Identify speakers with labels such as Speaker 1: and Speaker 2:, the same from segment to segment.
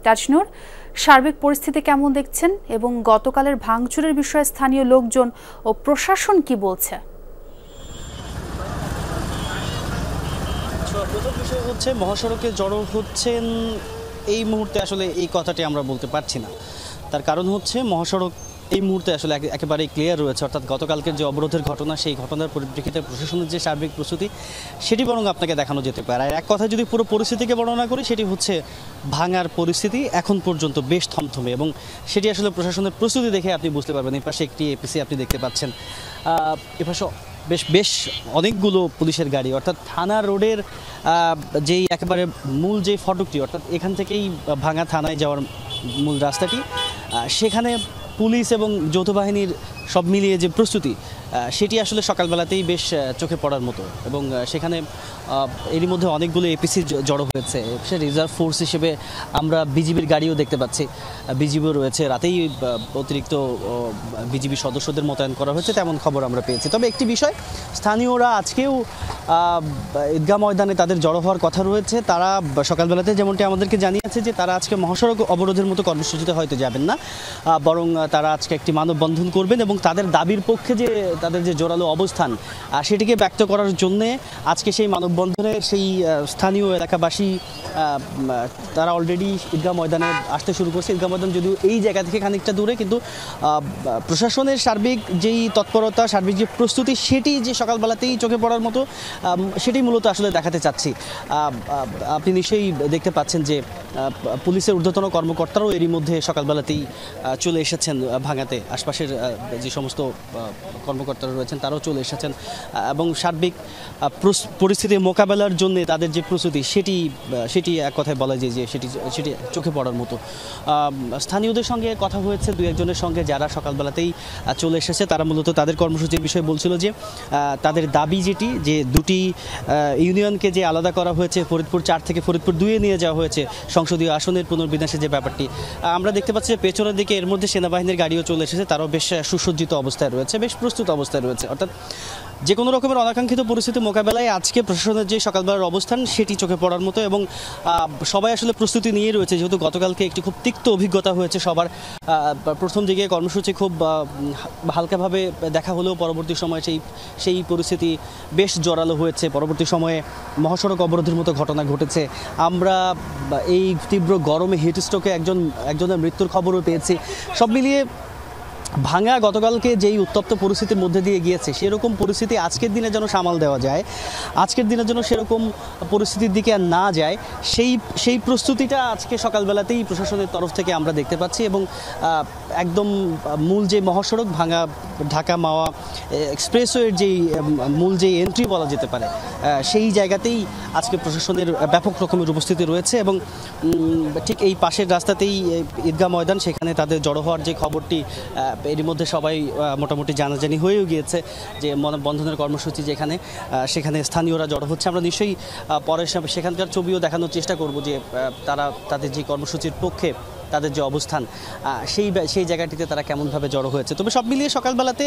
Speaker 1: তাজনুর, সার্বিক পরিস্থিতি কেমন দেখছেন এবং গতকালের ভাঙচুরের বিষয়ে স্থানীয় লোকজন ও প্রশাসন কি বলছে?
Speaker 2: প্রথম বিষয় হচ্ছে মহাসড়কে জড়ো হচ্ছেন এই মুহূর্তে আসলে এই কথাটি আমরা বলতে পারছি না। তার কারণ হচ্ছে মহাসড়ক এই মুহূর্তে আসলে একেবারেই ক্লিয়ার রয়েছে, অর্থাৎ গতকালকের যে অবরোধের ঘটনা সেই ঘটনার পরিপ্রেক্ষিতে প্রশাসনের যে সার্বিক প্রস্তুতি সেটি বরং আপনাকে দেখানো যেতে পারে। আর এক কথা যদি পুরো পরিস্থিতিকে বর্ণনা করি সেটি হচ্ছে ভাঙার পরিস্থিতি এখন পর্যন্ত বেশ থমথমে, এবং সেটি আসলে প্রশাসনের প্রস্তুতি দেখে আপনি বুঝতে পারবেন। এই পাশে একটি এপিসি আপনি দেখতে পাচ্ছেন, এপাশে বেশ অনেকগুলো পুলিশের গাড়ি, অর্থাৎ থানা রোডের যেই একেবারে মূল যে ফটকটি, অর্থাৎ এখান থেকেই ভাঙা থানায় যাওয়ার মূল রাস্তাটি, সেখানে পুলিশ এবং যৌথ বাহিনীর সব মিলিয়ে যে প্রস্তুতি সেটি আসলে সকালবেলাতেই বেশ চোখে পড়ার মতো। এবং সেখানে এরই মধ্যে অনেকগুলো এপিসি জড়ো হয়েছে। সে রিজার্ভ ফোর্স হিসেবে আমরা বিজিবির গাড়িও দেখতে পাচ্ছি, বিজিবিও রয়েছে। রাতেই অতিরিক্ত বিজিবি সদস্যদের মোতায়েন করা হয়েছে তেমন খবর আমরা পেয়েছি। তবে একটি বিষয়, স্থানীয়রা আজকেও ঈদগাহ ময়দানে তাদের জড়ো হওয়ার কথা রয়েছে। তারা সকালবেলাতে যেমনটি আমাদেরকে জানিয়েছে যে তারা আজকে মহাসড়ক অবরোধের মতো কর্মসূচিতে হয়তো যাবেন না, বরং তারা আজকে একটি মানববন্ধন করবেন এবং তাদের দাবির পক্ষে যে তাদের যে জোরালো অবস্থান সেটিকে ব্যক্ত করার জন্যে আজকে সেই মানববন্ধনে সেই স্থানীয় এলাকাবাসী তারা অলরেডি ঈদগাহ ময়দানে আসতে শুরু করছে। ঈদগাহ ময়দান যদিও এই জায়গা থেকে খানিকটা দূরে, কিন্তু প্রশাসনের সার্বিক যেই তৎপরতা, সার্বিক যে প্রস্তুতি সেটি যে সকালবেলাতেই চোখে পড়ার মতো, সেটি মূলত আসলে দেখাতে চাচ্ছি। আপনি নিশ্চয়ই দেখতে পাচ্ছেন যে পুলিশের ঊর্ধ্বতন কর্মকর্তারাও এরই মধ্যে সকালবেলাতেই চলে এসেছেন ভাঙাতে। আশপাশের যে সমস্ত কর্মকর্তারা রয়েছেন তারাও চলে এসেছেন এবং সার্বিক পরিস্থিতি মোকাবেলার জন্য তাদের যে প্রস্তুতি সেটি এক কথায় বলা যায় যে সেটি চোখে পড়ার মতো। স্থানীয়দের সঙ্গে কথা হয়েছে দু একজনের সঙ্গে যারা সকালবেলাতেই চলে এসেছে। তারা মূলত তাদের কর্মসূচির বিষয়ে বলছিল যে তাদের দাবি যেটি, যে দুটি ইউনিয়নকে যে আলাদা করা হয়েছে, ফরিদপুর 4 থেকে ফরিদপুর 2-এ নিয়ে যাওয়া হয়েছে সংসদীয় আসনের পুনর্বিন্যাসের যে ব্যাপারটি, আমরা দেখতে পাচ্ছি যে পেছনের দিকে এর মধ্যে সেনাবাহিনীর গাড়িও চলে এসেছে। তারাও বেশ সুসজ্জিত অবস্থায় রয়েছে, বেশ প্রস্তুত অবস্থায় রয়েছে। অর্থাৎ যে কোনো রকমের অনাকাঙ্ক্ষিত পরিস্থিতি মোকাবেলায় আজকে প্রশাসনের যে সকালবেলার অবস্থান সেটি চোখে পড়ার মতো, এবং সবাই আসলে প্রস্তুতি নিয়ে রয়েছে। যেহেতু গতকালকে একটি খুব তিক্ত অভিজ্ঞতা হয়েছে সবার, প্রথম দিকে কর্মসূচি খুব হালকাভাবে দেখা হলেও পরবর্তী সময়ে সেই পরিস্থিতি বেশ জোরালো হয়েছে। পরবর্তী সময়ে মহাসড়ক অবরোধের মতো ঘটনা ঘটেছে। আমরা এই তীব্র গরমে হিটস্ট্রোকে একজনের মৃত্যুর খবরও পেয়েছি। সব মিলিয়ে ভাঙা গতকালকে যেই উত্তপ্ত পরিস্থিতির মধ্যে দিয়ে গিয়েছে, সেরকম পরিস্থিতি আজকের দিনে যেন সামাল দেওয়া যায়, আজকের দিনে যেন সেরকম পরিস্থিতির দিকে আর না যায়, সেই প্রস্তুতিটা আজকে সকালবেলাতেই প্রশাসনের তরফ থেকে আমরা দেখতে পাচ্ছি। এবং একদম মূল যে মহাসড়ক ভাঙা ঢাকা মাওয়া এক্সপ্রেসওয়ের যেই মূল যে এন্ট্রি বলা যেতে পারে, সেই জায়গাতেই আজকে প্রশাসনের ব্যাপক রকমের উপস্থিতি রয়েছে। এবং ঠিক এই পাশের রাস্তাতেই ঈদগাহ ময়দান, সেখানে তাদের জড়ো হওয়ার যে খবরটি এরই মধ্যে সবাই মোটামুটি জানাজানি হয়েও গিয়েছে যে মানববন্ধনের কর্মসূচি সেখানে স্থানীয়রা জড়ো হচ্ছে। আমরা নিশ্চয়ই পরে সেখানকার ছবিও দেখানোর চেষ্টা করব যে তাদের যে কর্মসূচির পক্ষে তাদের যে অবস্থান সেই জায়গাটিতে তারা কেমনভাবে জড়ো হয়েছে। তবে সব মিলিয়ে সকালবেলাতে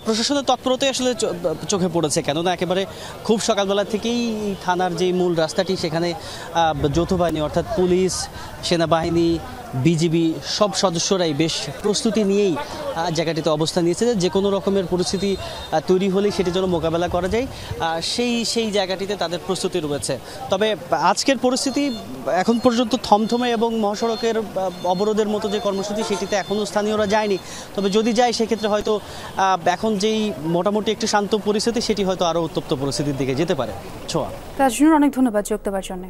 Speaker 2: প্রশাসনের তৎপরতাই আসলে চোখে পড়েছে, কেননা একেবারে খুব সকালবেলা থেকেই থানার যে মূল রাস্তাটি সেখানে যৌথ বাহিনী, অর্থাৎ পুলিশ, সেনাবাহিনী, বিজিবি সব সদস্যরাই বেশ প্রস্তুতি নিয়েই জায়গাটিতে অবস্থান নিয়েছে যে কোনো রকমের পরিস্থিতি তৈরি হলেই সেটি যেন মোকাবেলা করা যায়, সেই জায়গাটিতে তাদের প্রস্তুতি রয়েছে। তবে আজকের পরিস্থিতি এখন পর্যন্ত থমথমে, এবং মহাসড়কের অবরোধের মতো যে কর্মসূচি সেটিতে এখনও স্থানীয়রা যায়নি। তবে যদি যায় সেক্ষেত্রে হয়তো এখন যেই মোটামুটি একটু শান্ত পরিস্থিতি সেটি হয়তো আরও উত্তপ্ত পরিস্থিতির দিকে যেতে পারে। ছোঁয়া।
Speaker 1: তাজনুর, অনেক ধন্যবাদ যোগ দেওয়ার জন্য।